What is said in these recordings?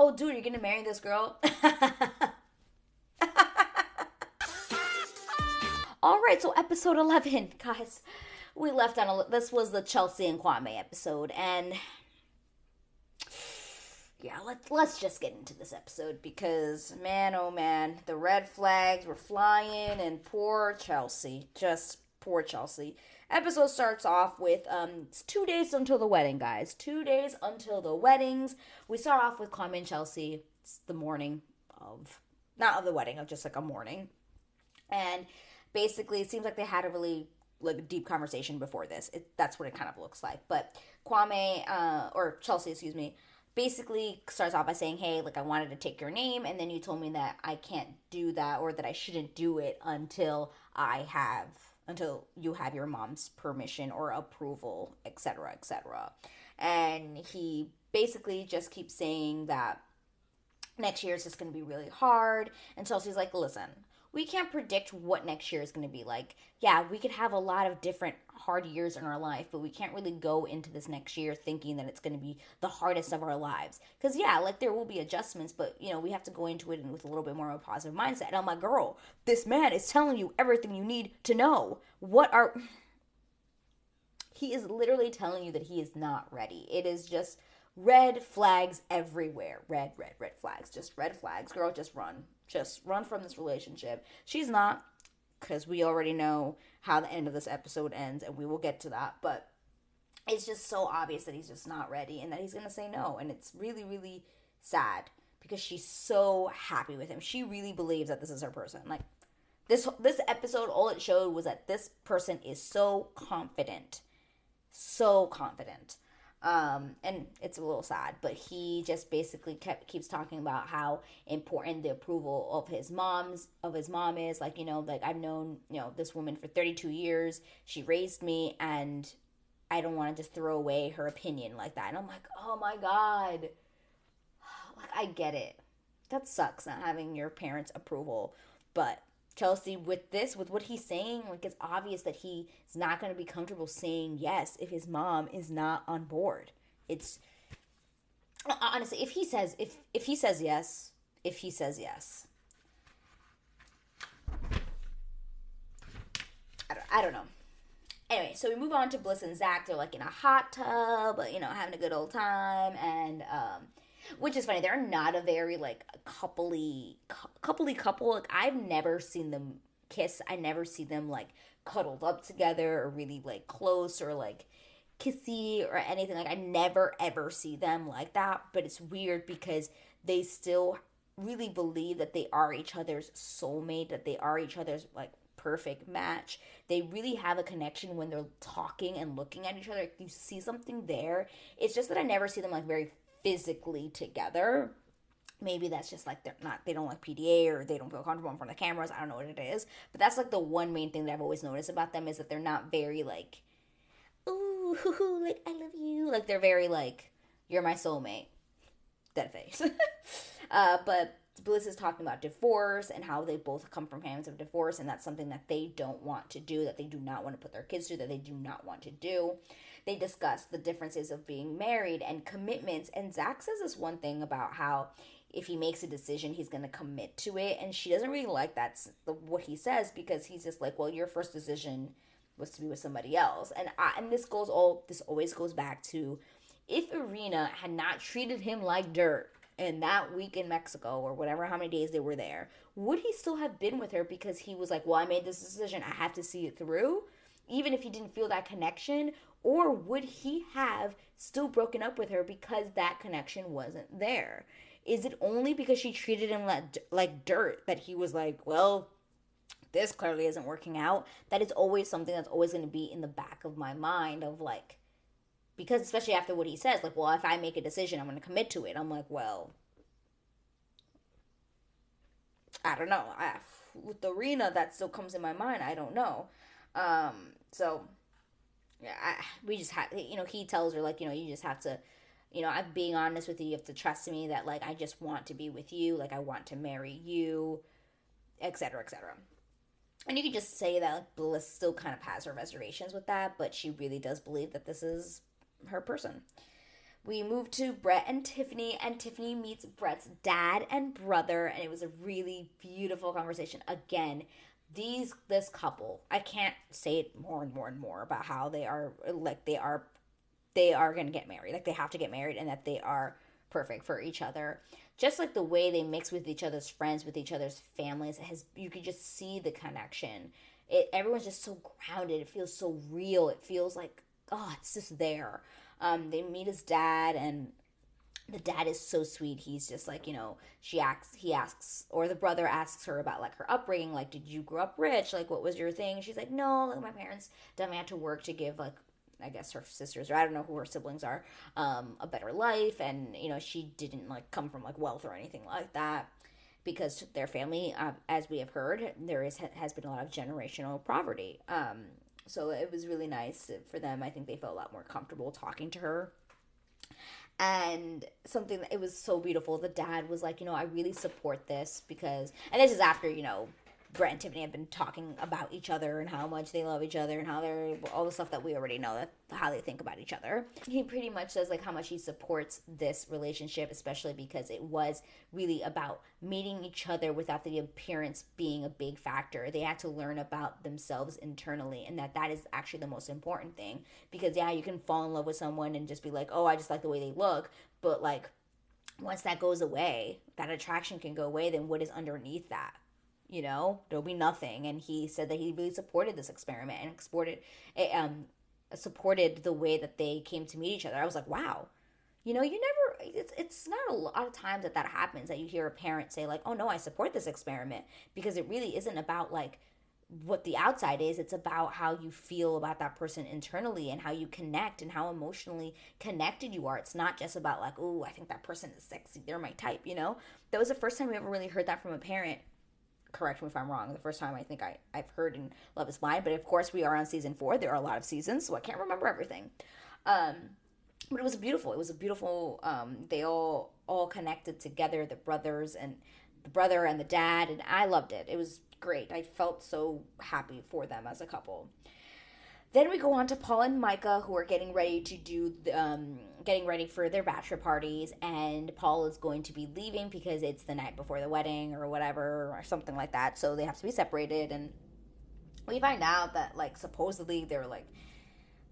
oh, dude, you're gonna marry this girl? All right, so episode 11, guys. We left on this was the Chelsea and Kwame episode, and yeah, let's just get into this episode because man, oh man, the red flags were flying, and poor Chelsea, just poor Chelsea. Episode starts off with it's 2 days until the wedding, guys. 2 days until the weddings. We start off with Kwame and Chelsea. It's the morning of, not of the wedding, of just like a morning, and basically it seems like they had a really like a deep conversation before this. That's what it kind of looks like. But Kwame, or Chelsea, excuse me, basically starts off by saying, hey, like I wanted to take your name, and then you told me that I can't do that, or that I shouldn't do it until you have your mom's permission or approval, etc., etc. And he basically just keeps saying that next year is just going to be really hard. And Chelsea's like, listen, we can't predict what next year is going to be like. Yeah, we could have a lot of different hard years in our life, but we can't really go into this next year thinking that it's going to be the hardest of our lives. Because, yeah, like there will be adjustments, but, you know, we have to go into it with a little bit more of a positive mindset. And I'm like, girl, this man is telling you everything you need to know. He is literally telling you that he is not ready. It is just red flags everywhere. Red flags. Just red flags. Girl, just run. Just run from this relationship. She's not, because we already know how the end of this episode ends, and we will get to that. But it's just so obvious that he's just not ready and that he's going to say no. And it's really, really sad because she's so happy with him. She really believes that this is her person. Like, this episode, all it showed was that this person is so confident. So confident. And it's a little sad, but he just basically keeps talking about how important the approval of his mom is. Like, you know, like I've known, you know, this woman for 32 years. She raised me, and I don't want to just throw away her opinion like that. And I'm like, oh my God. Like, I get it. That sucks not having your parents' approval. But Chelsea, with what he's saying, like it's obvious that he is not going to be comfortable saying yes if his mom is not on board. It's honestly, if he says yes, I don't know. Anyway, so we move on to Bliss and Zach. They're like in a hot tub, you know, having a good old time, and which is funny. They're not a very like coupley couple. Like I've never seen them kiss. I never see them like cuddled up together or really like close or like kissy or anything. Like I never ever see them like that. But it's weird because they still really believe that they are each other's soulmate, that they are each other's like perfect match. They really have a connection when they're talking and looking at each other. Like, you see something there. It's just that I never see them like very physically together. Maybe that's just like they don't like PDA, or they don't feel comfortable in front of the cameras. I don't know what it is, but that's like the one main thing that I've always noticed about them, is that they're not very like, ooh, like I love you. Like they're very like, you're my soulmate, dead face. But Bliss is talking about divorce and how they both come from families of divorce, and that's something that they don't want to do, that they do not want to put their kids through, that they do not want to do. They discuss the differences of being married and commitments, and Zach says this one thing about how if he makes a decision, he's going to commit to it, and she doesn't really like what he says, because he's just like, well, your first decision was to be with somebody else. And this always goes back to, if Irina had not treated him like dirt in that week in Mexico, or whatever, how many days they were there, would he still have been with her because he was like, well, I made this decision, I have to see it through, even if he didn't feel that connection? Or would he have still broken up with her because that connection wasn't there? Is it only because she treated him like dirt that he was like, well, this clearly isn't working out? That is always something that's always going to be in the back of my mind, of like, because especially after what he says, like, well, if I make a decision, I'm going to commit to it. I'm like, well, I don't know. With Arena, that still comes in my mind. I don't know. So, yeah, we just have, you know, he tells her, like, you know, you just have to, you know, I'm being honest with you. You have to trust me that, like, I just want to be with you. Like, I want to marry you, etc., etc. And you can just say that, like, Bliss still kind of has her reservations with that, but she really does believe that this is her person. We moved to Brett and Tiffany meets Brett's dad and brother, and it was a really beautiful conversation. Again, this couple, I can't say it more and more and more about how they are going to get married. Like, they have to get married, and that they are perfect for each other. Just like the way they mix with each other's friends, with each other's families, you could just see the connection. Everyone's just so grounded. It feels so real. It feels like, oh, it's just there. They meet his dad, and the dad is so sweet. He's just like, he asks, or the brother asks her about like her upbringing. Like, did you grow up rich? Like, what was your thing? She's like, no, like, my parents definitely had to work to give, like, I guess her sisters, or I don't know who her siblings are, a better life. And, she didn't like come from like wealth or anything like that, because their family, as we have heard, has been a lot of generational poverty. So it was really nice for them. I think they felt a lot more comfortable talking to her. And it was so beautiful. The dad was like, I really support this because, and this is after, Brett and Tiffany have been talking about each other and how much they love each other and how they're, all the stuff that we already know, that how they think about each other. He pretty much says like how much he supports this relationship, especially because it was really about meeting each other without the appearance being a big factor. They had to learn about themselves internally, and that is actually the most important thing. Because yeah, you can fall in love with someone and just be like, oh, I just like the way they look, but like once that goes away, that attraction can go away, then what is underneath that? There'll be nothing. And he said that he really supported this experiment and supported the way that they came to meet each other. I was like, wow, it's not a lot of times that happens, that you hear a parent say like, oh no, I support this experiment, because it really isn't about like what the outside is. It's about how you feel about that person internally, and how you connect, and how emotionally connected you are. It's not just about like, oh, I think that person is sexy, they're my type. That was the first time we ever really heard that from a parent. Correct me if I'm wrong. The first time I think I've heard in Love is Blind, but of course we are on season 4. There are a lot of seasons, so I can't remember everything. But it was beautiful. They all connected together, the brothers and the brother and the dad, and I loved it. It was great. I felt so happy for them as a couple. Then we go on to Paul and Micah, who are getting ready for their bachelor parties, and Paul is going to be leaving because it's the night before the wedding or whatever, or something like that, so they have to be separated. And we find out that like supposedly they're like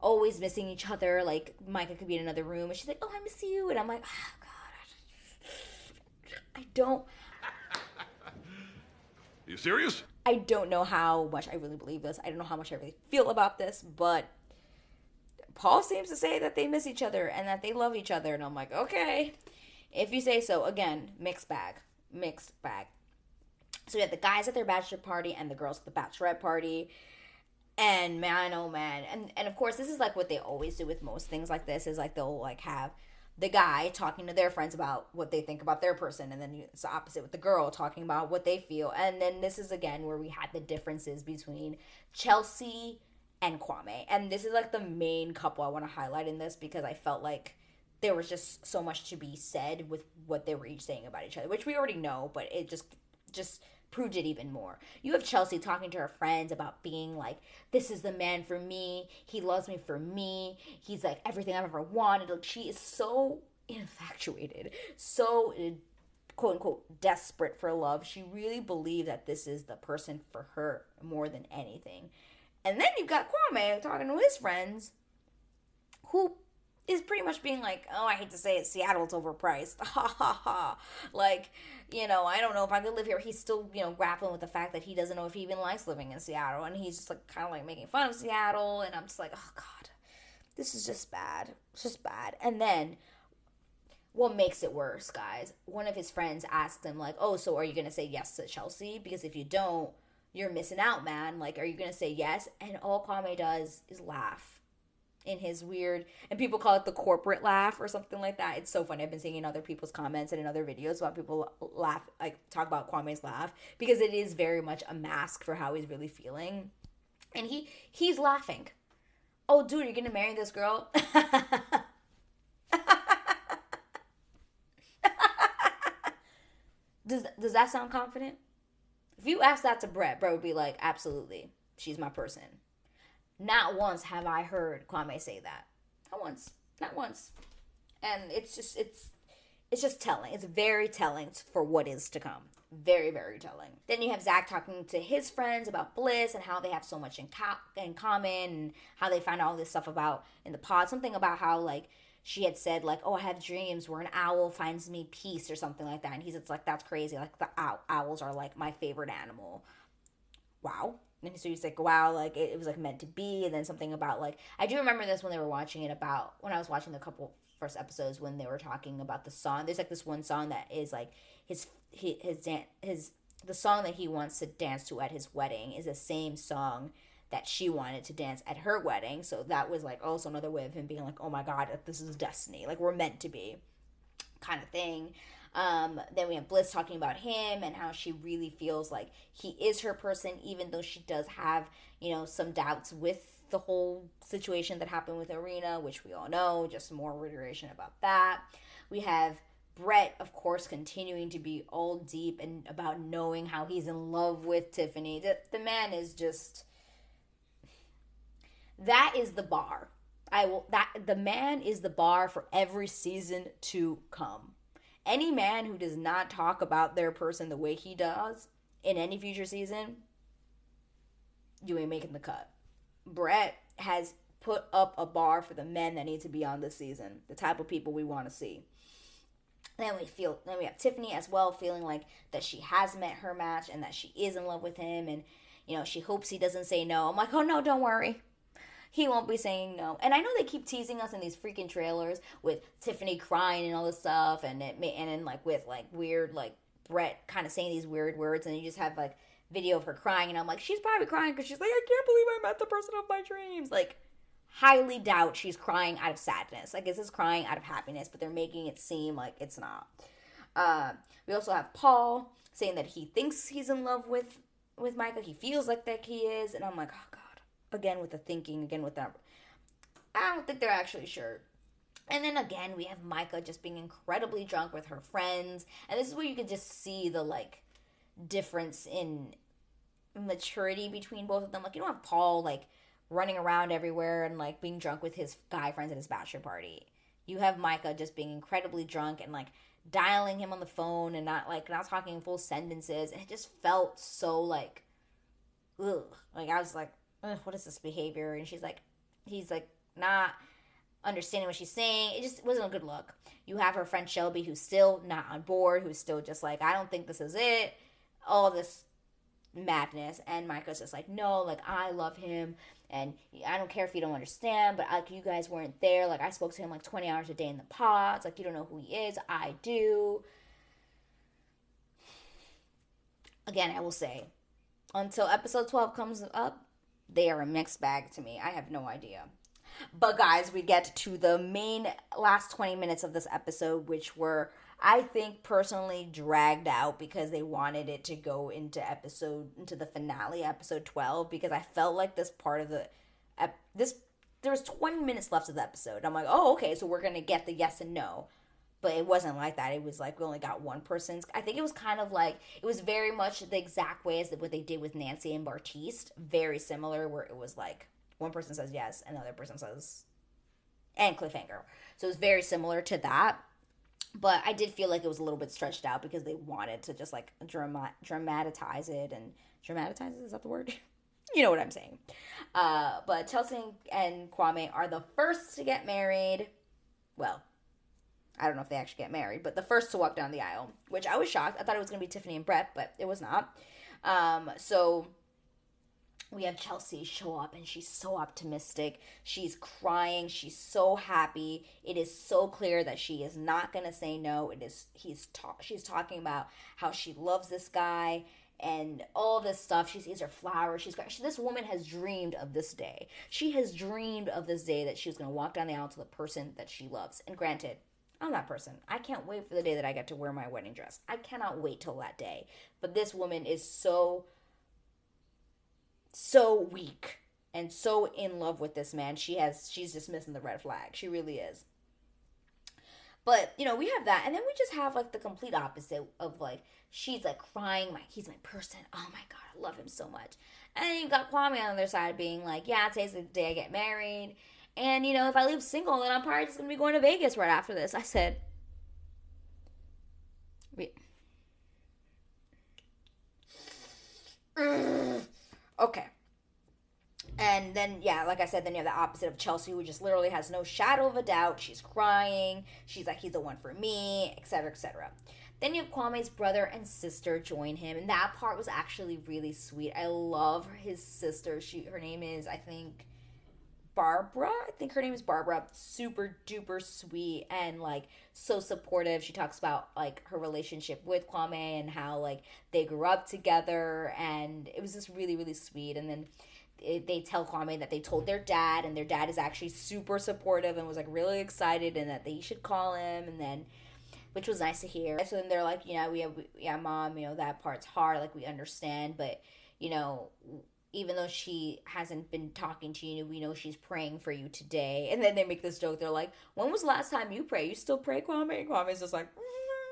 always missing each other. Like, Micah could be in another room and she's like, oh, I miss you, and I'm like, oh god, I don't. You serious? I don't know how much I really believe this. I don't know how much I really feel about this, but Paul seems to say that they miss each other and that they love each other, and I'm like, okay, if you say so. Again, mixed bag. So we have the guys at their bachelor party and the girls at the bachelorette party, and man, oh man, and of course this is like what they always do with most things like this, is like they'll like have the guy talking to their friends about what they think about their person, and then it's the opposite with the girl talking about what they feel. And then this is again where we had the differences between Chelsea and Kwame, and this is like the main couple I want to highlight in this, because I felt like there was just so much to be said with what they were each saying about each other, which we already know, but it just proved it even more. You have Chelsea talking to her friends about being like, this is the man for me, he loves me for me, he's like everything I've ever wanted. Like, she is so infatuated, so quote unquote desperate for love. She really believed that this is the person for her more than anything. And then you've got Kwame talking to his friends, who is pretty much being like, oh, I hate to say it, Seattle's overpriced. Ha ha ha. Like, I don't know if I could live here. He's still, grappling with the fact that he doesn't know if he even likes living in Seattle. And he's just like kind of like making fun of Seattle. And I'm just like, oh God, this is just bad. It's just bad. And then what makes it worse, guys, one of his friends asked him like, oh, so are you going to say yes to Chelsea? Because if you don't, you're missing out, man. Like, are you going to say yes? And all Kwame does is laugh. In his weird, and people call it the corporate laugh or something like that. It's so funny. I've been seeing in other people's comments and in other videos about people laugh, like talk about Kwame's laugh, because it is very much a mask for how he's really feeling. And he's laughing. Oh, dude, you're gonna marry this girl? Does that sound confident? If you ask that to Brett would be like, absolutely, she's my person. Not once have I heard Kwame say that. Not once. And it's just telling. It's very telling for what is to come. Very, very telling. Then you have Zach talking to his friends about Bliss and how they have so much in common and how they found all this stuff about in the pod. Something about how, like, she had said, like, oh, I have dreams where an owl finds me peace or something like that. And he's like, that's crazy. Like, the owls are, like, my favorite animal. Wow. And so he's like, wow, like, it was, like, meant to be. And then something about, like, I do remember this when they were watching it about, when I was watching the couple first episodes when they were talking about the song. There's, like, this one song that is, like, the song that he wants to dance to at his wedding is the same song that she wanted to dance at her wedding. So that was, like, also another way of him being like, oh my God, this is destiny. Like, we're meant to be kind of thing. Then we have Bliss talking about him and how she really feels like he is her person, even though she does have, some doubts with the whole situation that happened with Arena, which we all know. Just more reiteration about that. We have Brett, of course, continuing to be all deep and about knowing how he's in love with Tiffany. The man is just... That is the bar. The man is the bar for every season to come. Any man who does not talk about their person the way he does in any future season, you ain't making the cut. Brett has put up a bar for the men that need to be on this season. The type of people we want to see. Then we have Tiffany as well, feeling like that she has met her match and that she is in love with him, and she hopes he doesn't say no. I'm like, oh no, don't worry. He won't be saying no. And I know they keep teasing us in these freaking trailers with Tiffany crying and all this stuff, and then like with like weird like Brett kind of saying these weird words, and you just have like video of her crying, and I'm like, she's probably crying because she's like, I can't believe I met the person of my dreams. Like, highly doubt she's crying out of sadness. Like, is this crying out of happiness? But they're making it seem like it's not. We also have Paul saying that he thinks he's in love with Micah. He feels like that he is, and I'm like, oh God. Again with the thinking, again with that. I don't think they're actually sure. And then again, we have Micah just being incredibly drunk with her friends. And this is where you can just see the, like, difference in maturity between both of them. Like, you don't have Paul, like, running around everywhere and, like, being drunk with his guy friends at his bachelor party. You have Micah just being incredibly drunk and, like, dialing him on the phone and not talking full sentences. And it just felt so, like, ugh. Like, I was like, what is this behavior? And he's like not understanding what she's saying. It just wasn't a good look. You have her friend Shelby, who's still not on board, who's still just like, I don't think this is it. All this madness. And Micah's just like, no, like, I love him, and I don't care if you don't understand, but like, you guys weren't there. Like, I spoke to him like 20 hours a day in the pods. Like, you don't know who he is. I do. Again, I will say, until episode 12 comes up, they are a mixed bag to me. I have no idea. But guys, we get to the main last 20 minutes of this episode, which were, I think, personally dragged out because they wanted it to go into the finale, episode 12, because I felt like this part of there was 20 minutes left of the episode. I'm like, oh, okay, so we're going to get the yes and no. But it wasn't like that. It was like we only got one person's. I think it was kind of like, it was very much the exact way as what they did with Nancy and Bartiste. Very similar, where it was like one person says yes, another person says, and cliffhanger. So it was very similar to that. But I did feel like it was a little bit stretched out because they wanted to just like dramatize it. And dramatize it, is that the word? You know what I'm saying. But Chelsea and Kwame are the first to get married. Well, I don't know if they actually get married, but the first to walk down the aisle, which I was shocked. I thought it was going to be Tiffany and Brett, but it was not. So we have Chelsea show up, and she's so optimistic. She's crying. She's so happy. It is so clear that she is not going to say no. She's talking about how she loves this guy and all this stuff. She sees her flowers. This woman has dreamed of this day. She has dreamed of this day that she was going to walk down the aisle to the person that she loves. And granted, I'm that person. I can't wait for the day that I get to wear my wedding dress. I cannot wait till that day. But this woman is so weak and so in love with this man. She's just missing the red flag. She really is. But, we have that. And then we just have, like, the complete opposite of, like, she's, like, crying, like, he's my person. Oh, my God, I love him so much. And then you got Kwame on the other side being like, yeah, today's the day I get married. And, if I leave single, then I'm probably just going to be going to Vegas right after this. I said, okay. And then, yeah, like I said, then you have the opposite of Chelsea, who just literally has no shadow of a doubt. She's crying. She's like, he's the one for me, etc., etc. Then you have Kwame's brother and sister join him, and that part was actually really sweet. I love his sister. Her name is, I think, Barbara. I think her name is Barbara. Super duper sweet and like so supportive. She talks about like her relationship with Kwame and how like they grew up together, and it was just really really sweet. And then they tell Kwame that they told their dad, and their dad is actually super supportive and was like really excited, and that they should call him. And then, which was nice to hear. So then they're like, yeah, mom, that part's hard. Like, we understand, but even though she hasn't been talking to you, we know she's praying for you today. And then they make this joke. They're like, when was the last time you prayed? You still pray, Kwame? And Kwame's just like,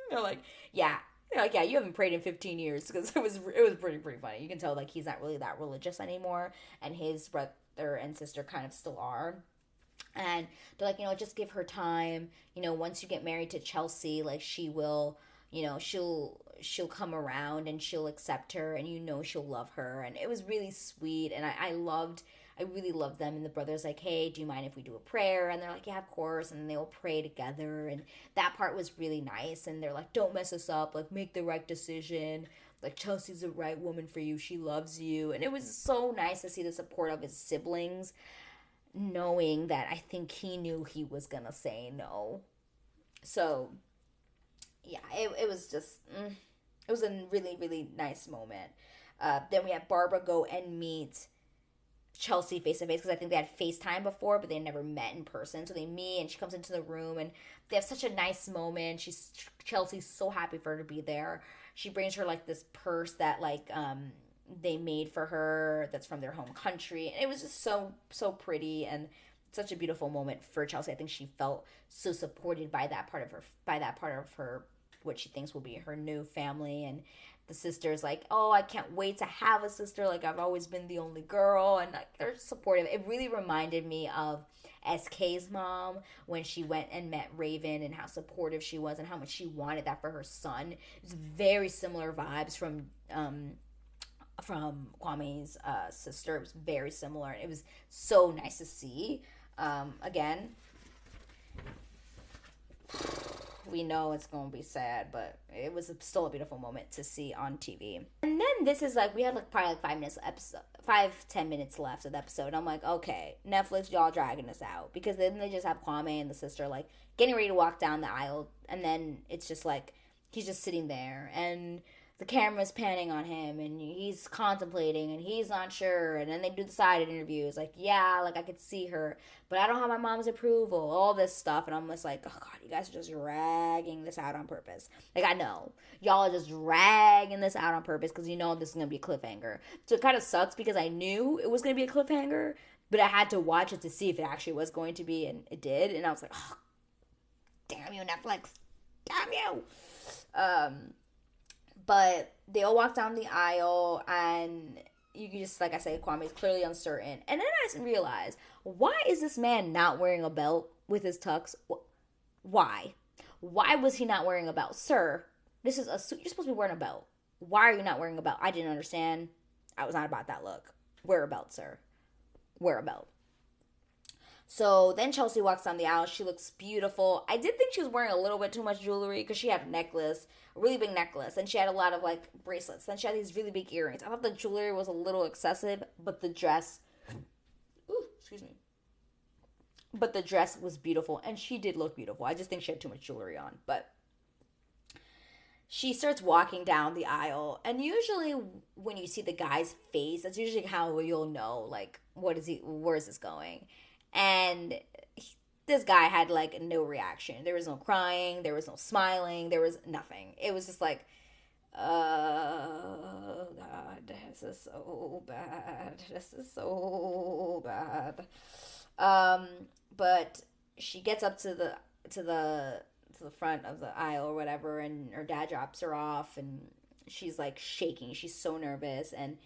they're like, yeah. They're like, yeah, you haven't prayed in 15 years, because it was pretty funny. You can tell like he's not really that religious anymore, and his brother and sister kind of still are. And they're like, just give her time. Once you get married to Chelsea, like she will, she'll come around and she'll accept her, and she'll love her. And it was really sweet, and I really loved them. And the brother's like, hey, do you mind if we do a prayer? And they're like, yeah, of course. And they'll pray together, and that part was really nice. And they're like, don't mess us up, like make the right decision, like Chelsea's the right woman for you, she loves you. And it was so nice to see the support of his siblings, knowing that I think he knew he was gonna say no. So yeah, it was just it was a really really nice moment. Then we have Barbara go and meet Chelsea face to face, because I think they had FaceTime before, but they never met in person. So they meet, and she comes into the room, and they have such a nice moment. Chelsea's so happy for her to be there. She brings her like this purse that like they made for her, that's from their home country, and it was just so pretty, and such a beautiful moment for Chelsea. I think she felt so supported by that part of her what she thinks will be her new family. And the sister's like, oh, I can't wait to have a sister, like I've always been the only girl. And like they're supportive. It really reminded me of SK's mom when she went and met Raven, and how supportive she was and how much she wanted that for her son. It was very similar vibes from Kwame's sister. It was very similar, and it was so nice to see. Again, we know it's gonna be sad, but it was still a beautiful moment to see on TV. And then this is like, we had like probably like 5-10 minutes left of the episode. I'm like, okay, Netflix, y'all dragging us out, because then they just have Kwame and the sister like getting ready to walk down the aisle, and then it's just like he's just sitting there, and the camera's panning on him, and he's contemplating, and he's not sure. And then they do the side interviews, like, yeah, like I could see her, but I don't have my mom's approval, all this stuff. And I'm just like, oh god, you guys are just dragging this out on purpose. Like, I know y'all are just dragging this out on purpose, because this is gonna be a cliffhanger. So it kind of sucks, because I knew it was gonna be a cliffhanger, but I had to watch it to see if it actually was going to be, and it did. And I was like, oh, damn you, Netflix, damn you. But they all walk down the aisle, and you can just, like I say, Kwame is clearly uncertain. And then I realized, why is this man not wearing a belt with his tux? Why? Why was he not wearing a belt? Sir, this is a suit. You're supposed to be wearing a belt. Why are you not wearing a belt? I didn't understand. I was not about that look. Wear a belt, sir. Wear a belt. So then Chelsea walks down the aisle. She looks beautiful. I did think she was wearing a little bit too much jewelry, because she had a necklace, a really big necklace, and she had a lot of like bracelets. Then she had these really big earrings. I thought the jewelry was a little excessive, but the dress, but the dress was beautiful, and she did look beautiful. I just think she had too much jewelry on. But she starts walking down the aisle, and usually when you see the guy's face, that's usually how you'll know, like, where is this going? And this guy had like no reaction. There was no crying, there was no smiling, there was nothing. It was just like, oh god, this is so bad. This is so bad. But she gets up to the front of the aisle or whatever, and her dad drops her off, and she's like shaking. She's so nervous, and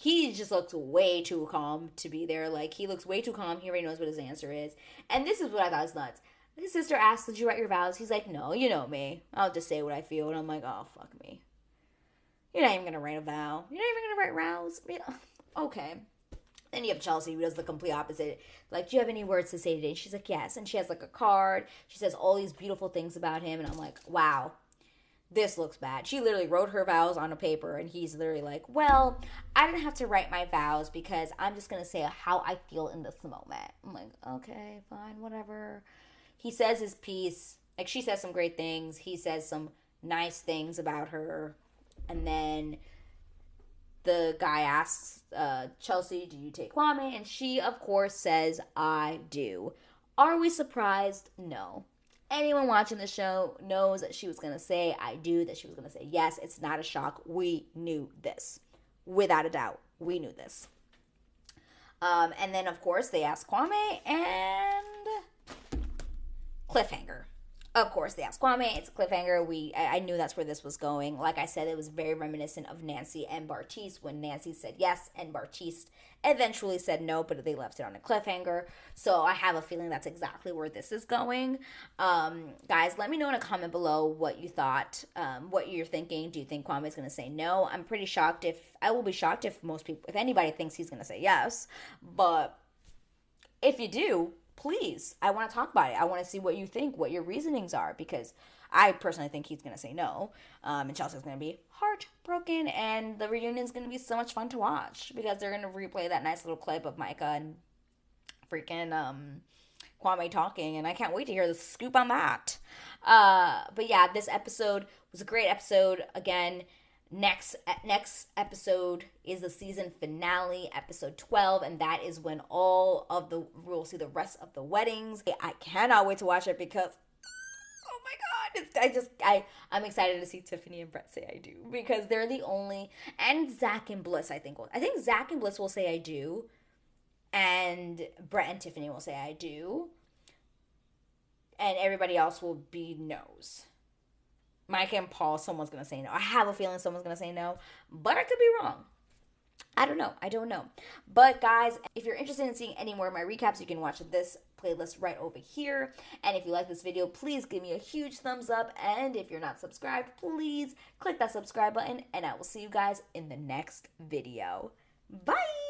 he just looks way too calm to be there. Like, he looks way too calm. He already knows what his answer is. And this is what I thought was nuts. His sister asked, did you write your vows? He's like, no, you know me. I'll just say what I feel. And I'm like, oh, fuck me. You're not even going to write a vow. You're not even going to write vows? Okay. Then you have Chelsea, who does the complete opposite. Like, do you have any words to say today? And she's like, yes. And she has, like, a card. She says all these beautiful things about him. And I'm like, wow. This looks bad. She literally wrote her vows on a paper, and he's literally like, well, I didn't have to write my vows because I'm just going to say how I feel in this moment. I'm like, okay, fine, whatever. He says his piece. Like, she says some great things. He says some nice things about her. And then the guy asks Chelsea, do you take Kwame? And she, of course, says, I do. Are we surprised? No. Anyone watching the show knows that she was going to say, I do, that she was going to say, yes. It's not a shock. We knew this. Without a doubt, we knew this. And then, of course, they ask Kwame, and cliffhanger. Of course, they ask Kwame. It's a cliffhanger. I knew that's where this was going. Like I said, it was very reminiscent of Nancy and Bartise when Nancy said yes and Bartise eventually said no, but they left it on a cliffhanger. So I have a feeling that's exactly where this is going. Guys, let me know in a comment below what you thought, what you're thinking. Do you think Kwame's going to say no? I'm pretty shocked I will be shocked if anybody thinks he's going to say yes. But if you do, please, I want to talk about it. I want to see what you think, what your reasonings are, because I personally think he's going to say no. And Chelsea's going to be heartbroken, and the reunion's going to be so much fun to watch because they're going to replay that nice little clip of Micah and freaking Kwame talking, and I can't wait to hear the scoop on that. But yeah, this episode was a great episode. Again, next episode is the season finale, episode 12, and that is when we'll see the rest of the weddings. I cannot wait to watch it because, oh my god, I'm excited to see Tiffany and Brett say I do, because they're the only, and Zach and Bliss, I think Zach and Bliss will say I do, and Brett and Tiffany will say I do, and everybody else will be no's. Mike and Paul, someone's going to say no. I have a feeling someone's going to say no, but I could be wrong. I don't know. But guys, if you're interested in seeing any more of my recaps, you can watch this playlist right over here. And if you like this video, please give me a huge thumbs up. And if you're not subscribed, please click that subscribe button. And I will see you guys in the next video. Bye!